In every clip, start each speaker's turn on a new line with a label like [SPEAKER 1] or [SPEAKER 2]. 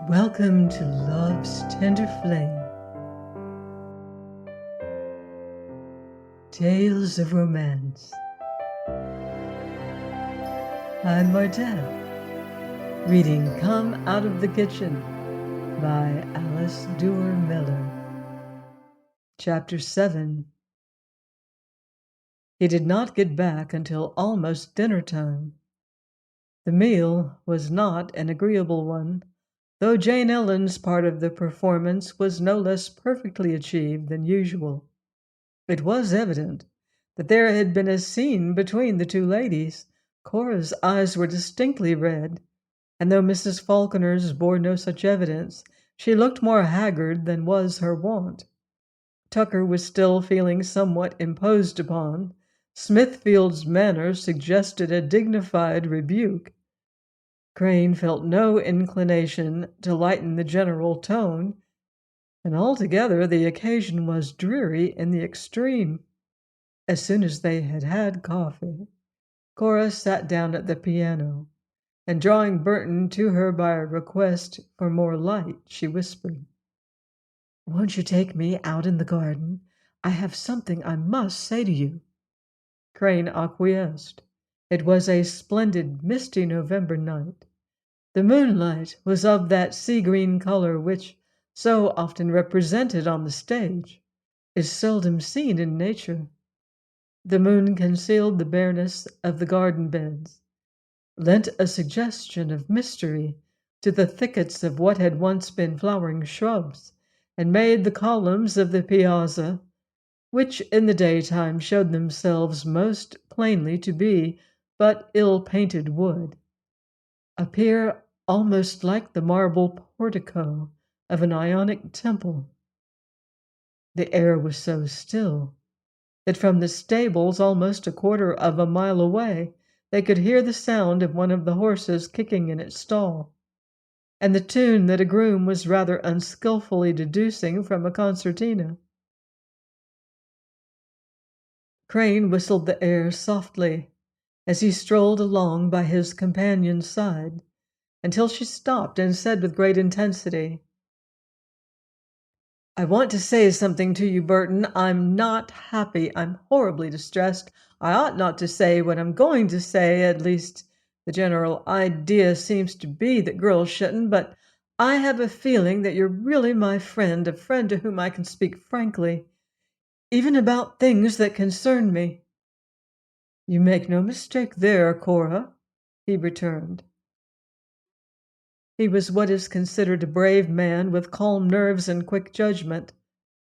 [SPEAKER 1] Welcome to Love's Tender Flame, Tales of Romance. I'm Martell, reading Come Out of the Kitchen by Alice Duer Miller. Chapter 7. He did not get back until almost dinner time. The meal was not an agreeable one, though Jane Ellen's part of the performance was no less perfectly achieved than usual. It was evident that there had been a scene between the two ladies. Cora's eyes were distinctly red, and though Mrs. Falconer's bore no such evidence, she looked more haggard than was her wont. Tucker was still feeling somewhat imposed upon. Smithfield's manner suggested a dignified rebuke. Crane felt no inclination to lighten the general tone, and altogether the occasion was dreary in the extreme. As soon as they had had coffee, Cora sat down at the piano, and drawing Burton to her by a request for more light, she whispered, "Won't you take me out in the garden? I have something I must say to you." Crane acquiesced. It was a splendid, misty November night. The moonlight was of that sea-green color which, so often represented on the stage, is seldom seen in nature. The moon concealed the bareness of the garden beds, lent a suggestion of mystery to the thickets of what had once been flowering shrubs, and made the columns of the piazza, which in the daytime showed themselves most plainly to be but ill-painted wood, appear almost like the marble portico of an Ionic temple. The air was so still that from the stables almost a quarter of a mile away they could hear the sound of one of the horses kicking in its stall, and the tune that a groom was rather unskilfully deducing from a concertina. Crane whistled the air softly as he strolled along by his companion's side, until she stopped and said with great intensity, "I want to say something to you, Burton. I'm not happy. I'm horribly distressed. I ought not to say what I'm going to say. At least, the general idea seems to be that girls shouldn't, but I have a feeling that you're really my friend, a friend to whom I can speak frankly, even about things that concern me." "You make no mistake there, Cora," he returned. He was what is considered a brave man, with calm nerves and quick judgment.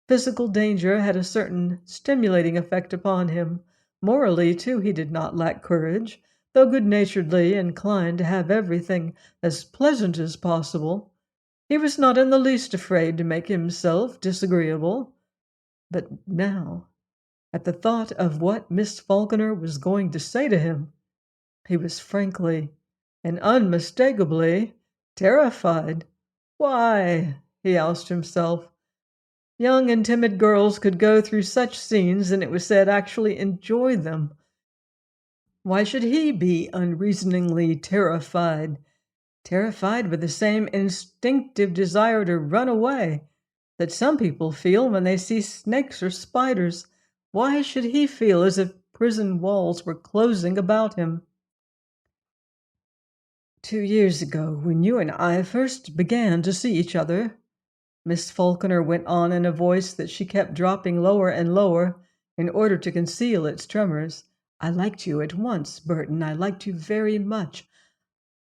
[SPEAKER 1] Physical danger had a certain stimulating effect upon him. Morally, too, he did not lack courage, though good-naturedly inclined to have everything as pleasant as possible. He was not in the least afraid to make himself disagreeable. But now, at the thought of what Miss Falconer was going to say to him, he was frankly and unmistakably terrified. Why, he asked himself, young and timid girls could go through such scenes, and it was said actually enjoy them. Why should he be unreasoningly terrified? Terrified with the same instinctive desire to run away that some people feel when they see snakes or spiders. Why should he feel as if prison walls were closing about him? 2 years ago, when you and I first began to see each other, Miss Falconer went on in a voice that she kept dropping lower and lower in order to conceal its tremors, "I liked you at once, Burton. I liked you very much.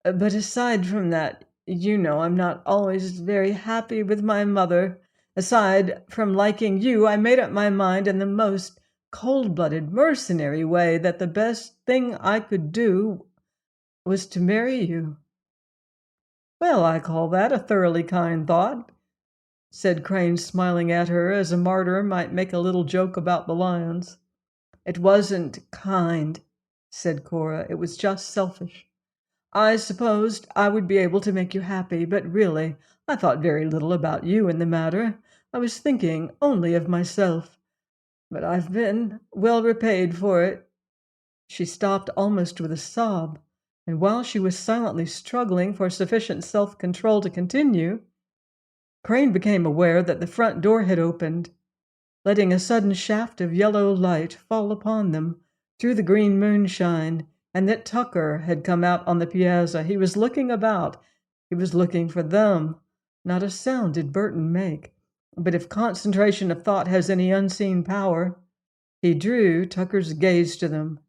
[SPEAKER 1] But aside from that, you know I'm not always very happy with my mother. Aside from liking you, I made up my mind in the most cold-blooded, mercenary way that the best thing I could do was to marry you." "Well, I call that a thoroughly kind thought," said Crane, smiling at her as a martyr might make a little joke about the lions. "It wasn't kind," said Cora. "It was just selfish. I supposed I would be able to make you happy, but really, I thought very little about you in the matter. I was thinking only of myself. But I've been well repaid for it." She stopped almost with a sob, And while she was silently struggling for sufficient self-control to continue, Crane became aware that the front door had opened, letting a sudden shaft of yellow light fall upon them through the green moonshine, and that Tucker had come out on the piazza. He was looking about. He was looking for them. Not a sound did Burton make, but if concentration of thought has any unseen power, he drew Tucker's gaze to them.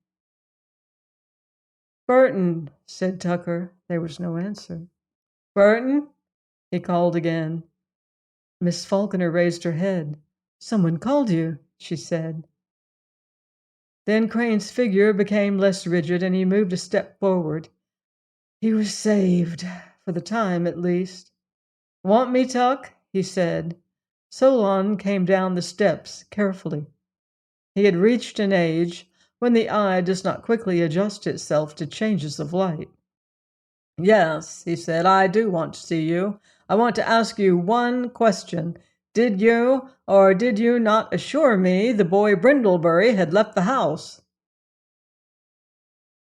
[SPEAKER 1] "Burton," said Tucker. There was no answer. "Burton," he called again. Miss Falconer raised her head. "Someone called you," she said. Then Crane's figure became less rigid, and he moved a step forward. He was saved, for the time at least. "Want me, Tuck?" he said. Solon came down the steps carefully. He had reached an age when the eye does not quickly adjust itself to changes of light. "Yes," he said, "I do want to see you. I want to ask you one question. Did you or did you not assure me the boy Brindlebury had left the house?"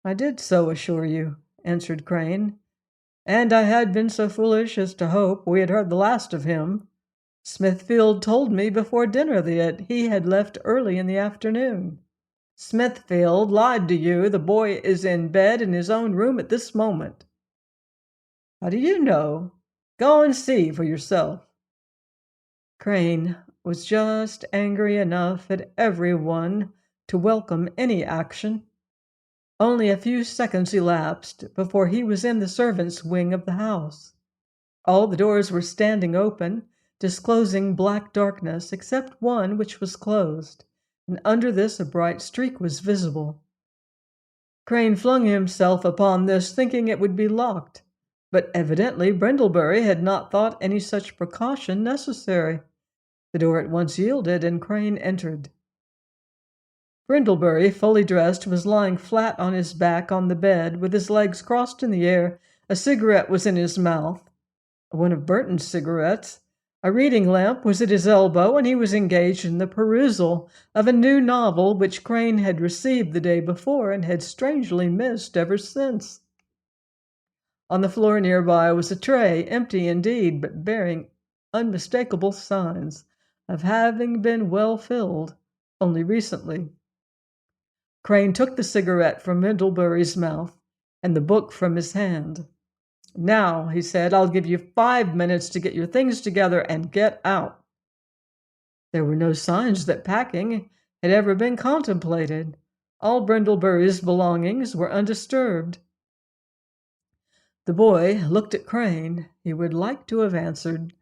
[SPEAKER 1] "I did so assure you," answered Crane, "and I had been so foolish as to hope we had heard the last of him. Smithfield told me before dinner that he had left early in the afternoon." "Smithfield lied to you. The boy is in bed in his own room at this moment." "How do you know? Go and see for yourself." Crane was just angry enough at everyone to welcome any action. Only a few seconds elapsed before he was in the servants' wing of the house. All the doors were standing open, disclosing black darkness, except one which was closed, and under this a bright streak was visible. Crane flung himself upon this, thinking it would be locked, but evidently Brindlebury had not thought any such precaution necessary. The door at once yielded, and Crane entered. Brindlebury, fully dressed, was lying flat on his back on the bed, with his legs crossed in the air. A cigarette was in his mouth, one of Burton's cigarettes. A reading lamp was at his elbow, and he was engaged in the perusal of a new novel which Crane had received the day before and had strangely missed ever since. On the floor nearby was a tray, empty indeed, but bearing unmistakable signs of having been well filled only recently. Crane took the cigarette from Brindlebury's mouth and the book from his hand. "Now," he said, "I'll give you 5 minutes to get your things together and get out." There were no signs that packing had ever been contemplated. All Brindlebury's belongings were undisturbed. The boy looked at Crane. He would like to have answered,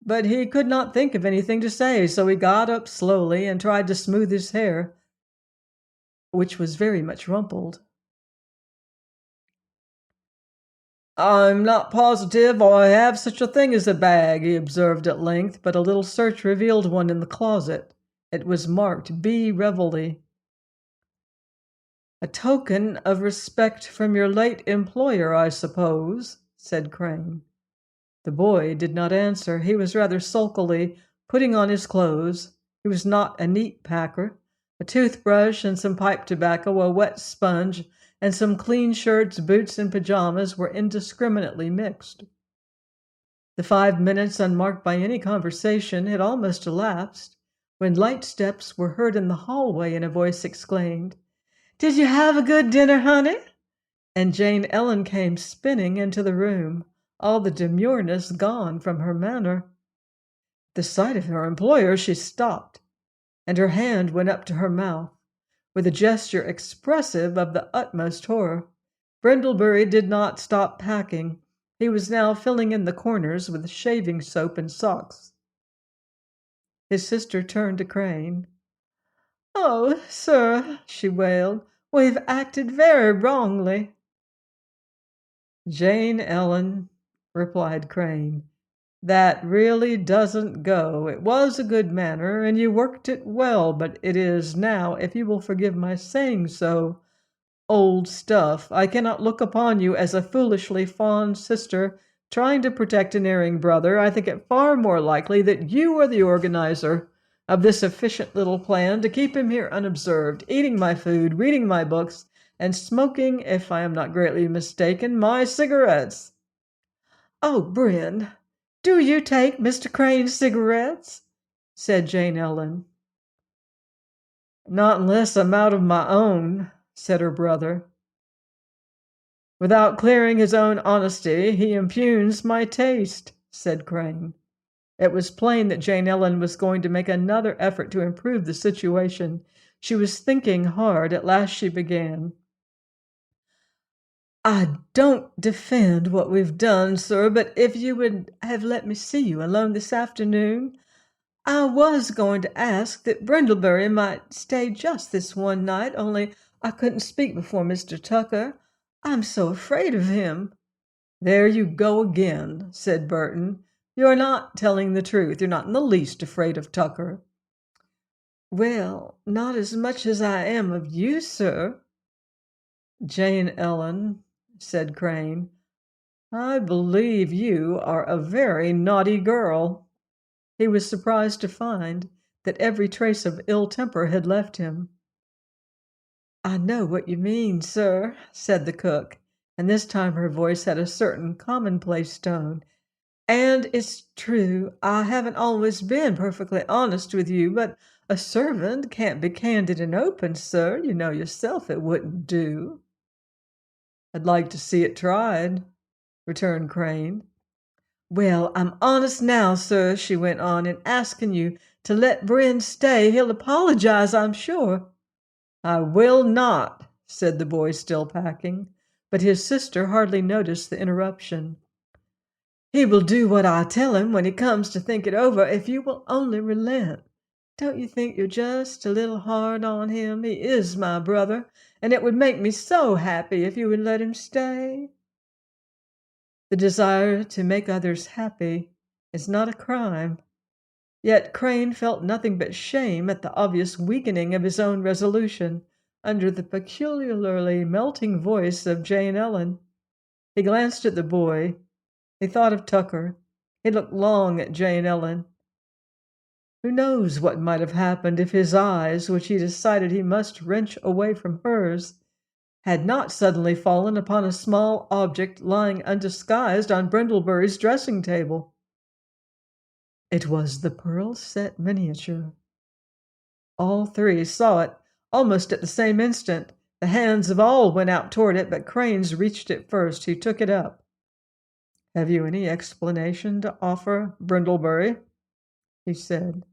[SPEAKER 1] but he could not think of anything to say, so he got up slowly and tried to smooth his hair, which was very much rumpled. "I'm not positive I have such a thing as a bag," he observed at length, but a little search revealed one in the closet. It was marked B. Reveley. "A token of respect from your late employer, I suppose," said Crane. The boy did not answer. He was rather sulkily putting on his clothes. He was not a neat packer. A toothbrush and some pipe tobacco, a wet sponge, and some clean shirts, boots, and pajamas were indiscriminately mixed. The 5 minutes, unmarked by any conversation, had almost elapsed when light steps were heard in the hallway, and a voice exclaimed, "Did you have a good dinner, honey?" And Jane Ellen came spinning into the room, all the demureness gone from her manner. At the sight of her employer, she stopped, and her hand went up to her mouth, with a gesture expressive of the utmost horror. Brindlebury did not stop packing. He was now filling in the corners with shaving soap and socks. His sister turned to Crane. "Oh, sir," she wailed, "we've acted very wrongly." "Jane Ellen," replied Crane, "that really doesn't go. It was a good manner, and you worked it well, but it is now, if you will forgive my saying so, old stuff. I cannot look upon you as a foolishly fond sister trying to protect an erring brother. I think it far more likely that you are the organizer of this efficient little plan to keep him here unobserved, eating my food, reading my books, and smoking, if I am not greatly mistaken, my cigarettes." "Oh, Bryn, do you take Mr. Crane's cigarettes?" said Jane Ellen. "Not unless I'm out of my own," said her brother. "Without clearing his own honesty, he impugns my taste," said Crane. It was plain that Jane Ellen was going to make another effort to improve the situation. She was thinking hard. At last she began. "I don't defend what we've done, sir, but if you would have let me see you alone this afternoon, I was going to ask that Brindlebury might stay just this one night, only I couldn't speak before Mr. Tucker. I'm so afraid of him." "There you go again," said Burton. "You're not telling the truth. You're not in the least afraid of Tucker." "Well, not as much as I am of you, sir." "Jane Ellen," said Crane, "I believe you are a very naughty girl." He was surprised to find that every trace of ill temper had left him. "I know what you mean, sir," said the cook, and this time her voice had a certain commonplace tone. "And it's true, I haven't always been perfectly honest with you, but a servant can't be candid and open, sir. You know yourself it wouldn't do." "I'd like to see it tried," returned Crane. "Well, I'm honest now, sir," she went on, "in asking you to let Bryn stay. He'll apologize, I'm sure." "I will not," said the boy, still packing, but his sister hardly noticed the interruption. "He will do what I tell him when he comes to think it over, if you will only relent. Don't you think you're just a little hard on him? He is my brother, and it would make me so happy if you would let him stay." The desire to make others happy is not a crime. Yet Crane felt nothing but shame at the obvious weakening of his own resolution under the peculiarly melting voice of Jane Ellen. He glanced at the boy. He thought of Tucker. He looked long at Jane Ellen. Who knows what might have happened if his eyes, which he decided he must wrench away from hers, had not suddenly fallen upon a small object lying undisguised on Brindlebury's dressing table. It was the pearl-set miniature. All three saw it almost at the same instant. The hands of all went out toward it, but Crane's reached it first. He took it up. "Have you any explanation to offer, Brindlebury?" he said.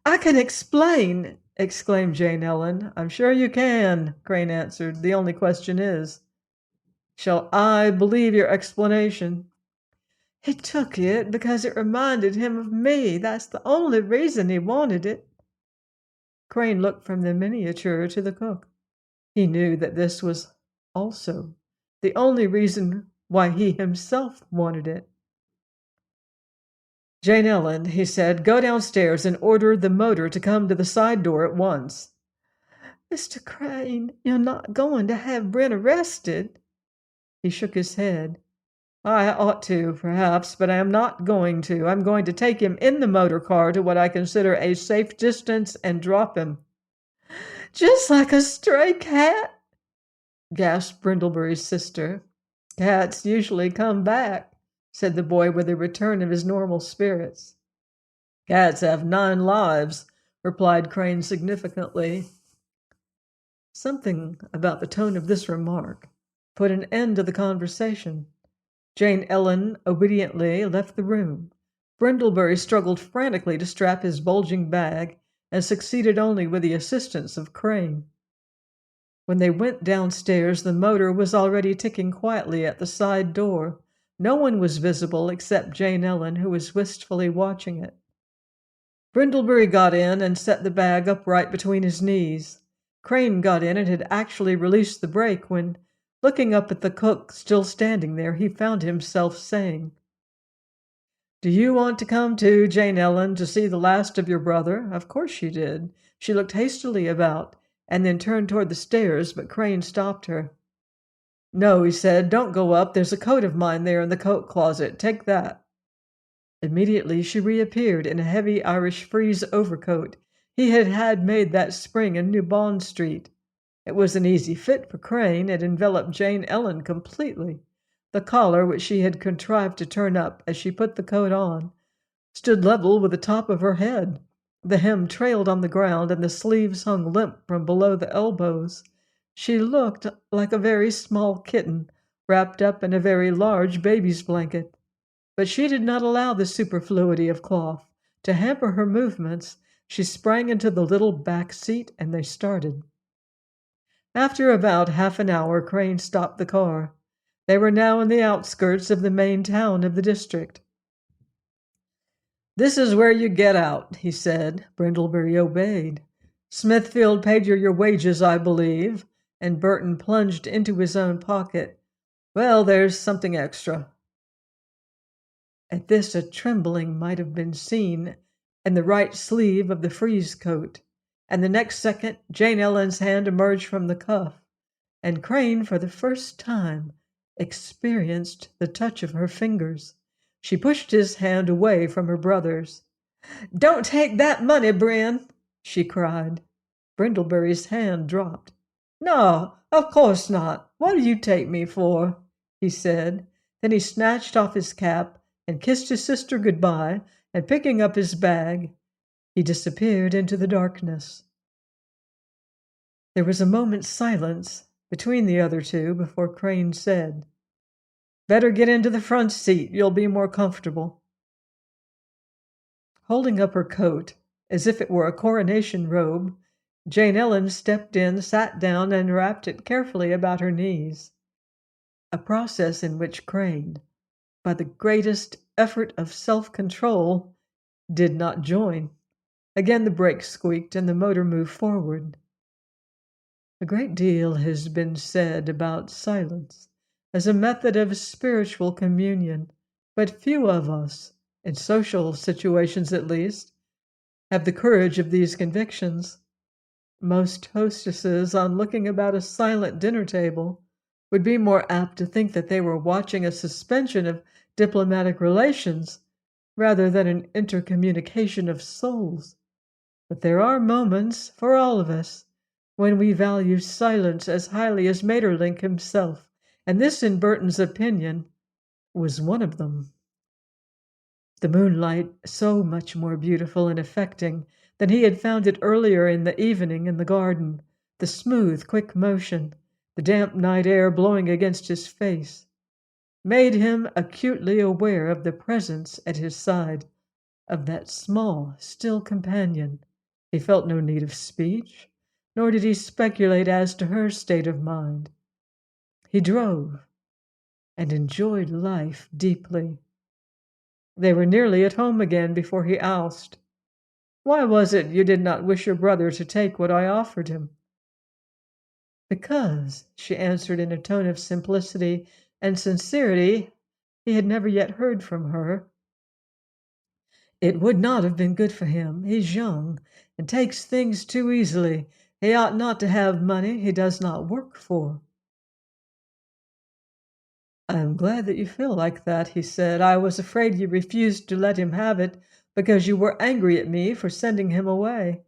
[SPEAKER 1] "I can explain!" exclaimed Jane Ellen. "I'm sure you can," Crane answered. "The only question is, shall I believe your explanation?" "He took it because it reminded him of me. That's the only reason he wanted it." Crane looked from the miniature to the cook. He knew that this was also the only reason why he himself wanted it. "Jane Ellen," he said, "go downstairs and order the motor to come to the side door at once." "Mr. Crane, you're not going to have Bryn arrested?" He shook his head. "I ought to, perhaps, but I am not going to. I'm going to take him in the motor car to what I consider a safe distance and drop him." "Just like a stray cat?" gasped Brindlebury's sister. "Cats usually come back," said the boy with a return of his normal spirits. "Cats have 9 lives," replied Crane significantly. Something about the tone of this remark put an end to the conversation. Jane Ellen obediently left the room. Brindlebury struggled frantically to strap his bulging bag and succeeded only with the assistance of Crane. When they went downstairs, the motor was already ticking quietly at the side door. No one was visible except Jane Ellen, who was wistfully watching it. Brindlebury got in and set the bag upright between his knees. Crane got in and had actually released the brake when, looking up at the cook still standing there, he found himself saying, "Do you want to come too, Jane Ellen, to see the last of your brother?" Of course she did. She looked hastily about and then turned toward the stairs, but Crane stopped her. "No," he said, "don't go up. There's a coat of mine there in the coat closet. Take that." Immediately she reappeared in a heavy Irish frieze overcoat he had had made that spring in New Bond Street. It was an easy fit for Crane. It enveloped Jane Ellen completely. The collar, which she had contrived to turn up as she put the coat on, stood level with the top of her head. The hem trailed on the ground, and the sleeves hung limp from below the elbows. She looked like a very small kitten, wrapped up in a very large baby's blanket. But she did not allow the superfluity of cloth to hamper her movements. She sprang into the little back seat, and they started. After about half an hour, Crane stopped the car. They were now in the outskirts of the main town of the district. "This is where you get out," he said. Brindlebury obeyed. "Smithfield paid you your wages, I believe," and Burton plunged into his own pocket. "Well, there's something extra." At this, a trembling might have been seen in the right sleeve of the frieze coat, and the next second Jane Ellen's hand emerged from the cuff, and Crane, for the first time, experienced the touch of her fingers. She pushed his hand away from her brother's. "Don't take that money, Bryn!" she cried. Brindlebury's hand dropped. "No, of course not. What do you take me for?" he said. Then he snatched off his cap and kissed his sister goodbye, and picking up his bag, he disappeared into the darkness. There was a moment's silence between the other two before Crane said, "Better get into the front seat. You'll be more comfortable." Holding up her coat, as if it were a coronation robe, Jane Ellen stepped in, sat down, and wrapped it carefully about her knees, a process in which Crane, by the greatest effort of self-control, did not join. Again the brakes squeaked and the motor moved forward. A great deal has been said about silence as a method of spiritual communion, but few of us, in social situations at least, have the courage of these convictions. Most hostesses, on looking about a silent dinner table, would be more apt to think that they were watching a suspension of diplomatic relations rather than an intercommunication of souls. But there are moments, for all of us, when we value silence as highly as Maeterlinck himself, and this, in Burton's opinion, was one of them. The moonlight, so much more beautiful and affecting than he had found it earlier in the evening in the garden, the smooth, quick motion, the damp night air blowing against his face, made him acutely aware of the presence at his side of that small, still companion. He felt no need of speech, nor did he speculate as to her state of mind. He drove and enjoyed life deeply. They were nearly at home again before he asked, "Why was it you did not wish your brother to take what I offered him?" "Because," she answered in a tone of simplicity and sincerity he had never yet heard from her, "it would not have been good for him. He's young and takes things too easily. He ought not to have money he does not work for." "I am glad that you feel like that," he said. "I was afraid you refused to let him have it because you were angry at me for sending him away."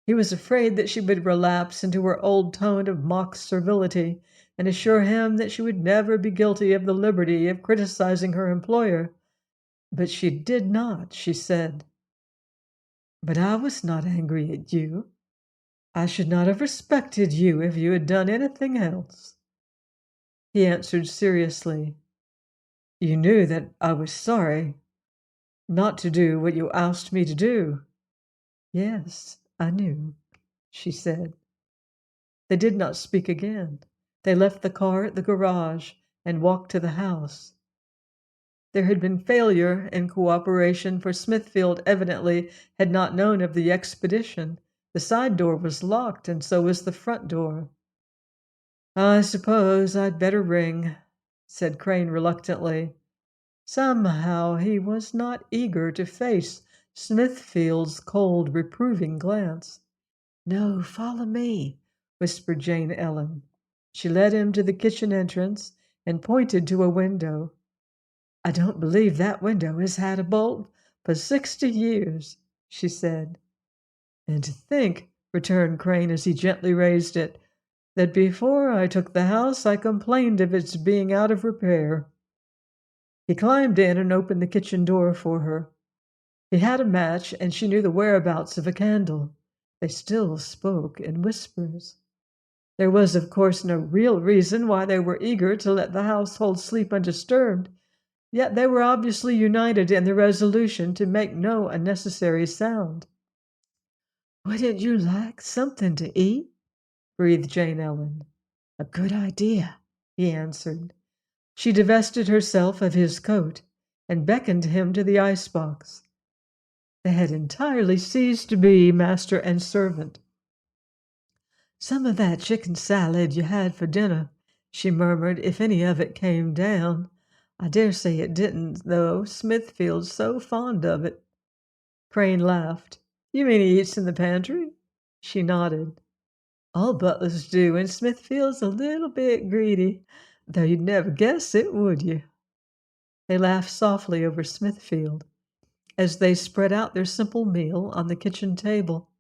[SPEAKER 1] He was afraid that she would relapse into her old tone of mock servility and assure him that she would never be guilty of the liberty of criticizing her employer. But she did not, she said. "But I was not angry at you. I should not have respected you if you had done anything else." He answered seriously, "You knew that I was sorry not to do what you asked me to do." "Yes, I knew," she said. They did not speak again. They left the car at the garage and walked to the house. There had been failure in cooperation, for Smithfield evidently had not known of the expedition. The side door was locked, and so was the front door. "I suppose I'd better ring," said Crane reluctantly. Somehow he was not eager to face Smithfield's cold, reproving glance. "No, follow me," whispered Jane Ellen. She led him to the kitchen entrance and pointed to a window. "I don't believe that window has had a bolt for 60 years," she said. "And to think," returned Crane as he gently raised it, "that before I took the house I complained of its being out of repair." He climbed in and opened the kitchen door for her. He had a match, and she knew the whereabouts of a candle. They still spoke in whispers. There was, of course, no real reason why they were eager to let the household sleep undisturbed, yet they were obviously united in the resolution to make no unnecessary sound. "Wouldn't you like something to eat?" breathed Jane Ellen. "A good idea," he answered. She divested herself of his coat and beckoned him to the icebox. They had entirely ceased to be master and servant. "Some of that chicken salad you had for dinner," she murmured, "if any of it came down. I dare say it didn't, though Smithfield's so fond of it." Crane laughed. "You mean he eats in the pantry?" She nodded. "All butlers do, and Smithfield's a little bit greedy, though you'd never guess it, would you?" They laughed softly over Smithfield as they spread out their simple meal on the kitchen table.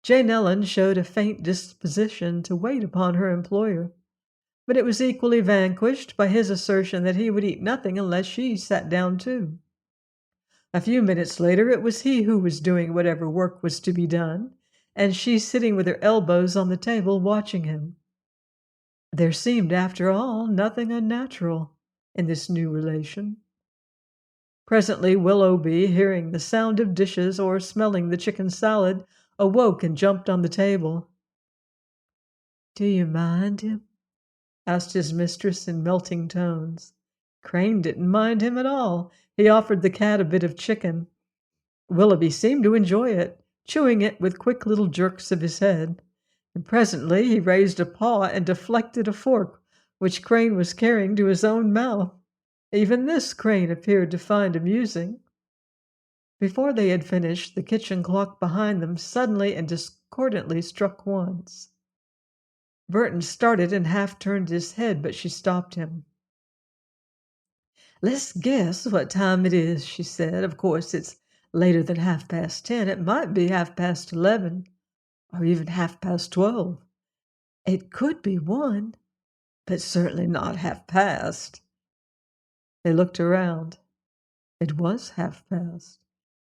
[SPEAKER 1] Jane Ellen showed a faint disposition to wait upon her employer, but it was equally vanquished by his assertion that he would eat nothing unless she sat down too. A few minutes later it was he who was doing whatever work was to be done, and she sitting with her elbows on the table watching him. There seemed, after all, nothing unnatural in this new relation. Presently Willoughby, hearing the sound of dishes or smelling the chicken salad, awoke and jumped on the table. "Do you mind him?" asked his mistress in melting tones. Crane didn't mind him at all. He offered the cat a bit of chicken. Willoughby seemed to enjoy it, chewing it with quick little jerks of his head. And presently he raised a paw and deflected a fork which Crane was carrying to his own mouth. Even this Crane appeared to find amusing. Before they had finished, the kitchen clock behind them suddenly and discordantly struck once. Burton started and half turned his head, but she stopped him. "Let's guess what time it is," she said. "Of course, it's later than 10:30. It might be 11:30, or even 12:30. It could be 1, but certainly not 1/2 past." They looked around. It was 1/2 past.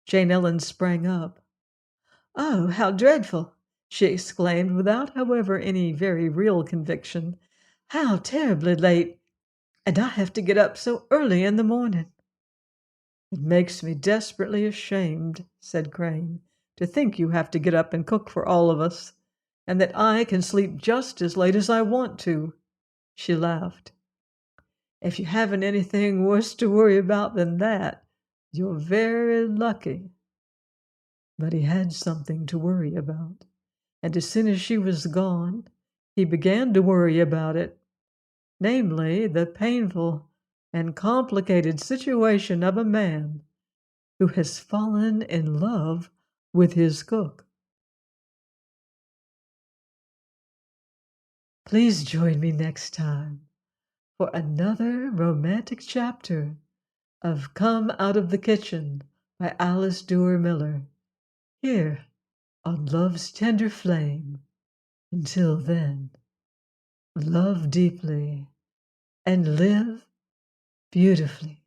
[SPEAKER 1] Jane Ellen sprang up. "Oh, how dreadful!" she exclaimed, without, however, any very real conviction. "How terribly late! And I have to get up so early in the morning." "It makes me desperately ashamed," said Crane, "to think you have to get up and cook for all of us, and that I can sleep just as late as I want to." She laughed. "If you haven't anything worse to worry about than that, you're very lucky." But he had something to worry about, and as soon as she was gone, he began to worry about it, namely, the painful and complicated situation of a man who has fallen in love with his cook. Please join me next time for another romantic chapter of Come Out of the Kitchen by Alice Duer Miller, here on Love's Tender Flame. Until then, love deeply and live beautifully.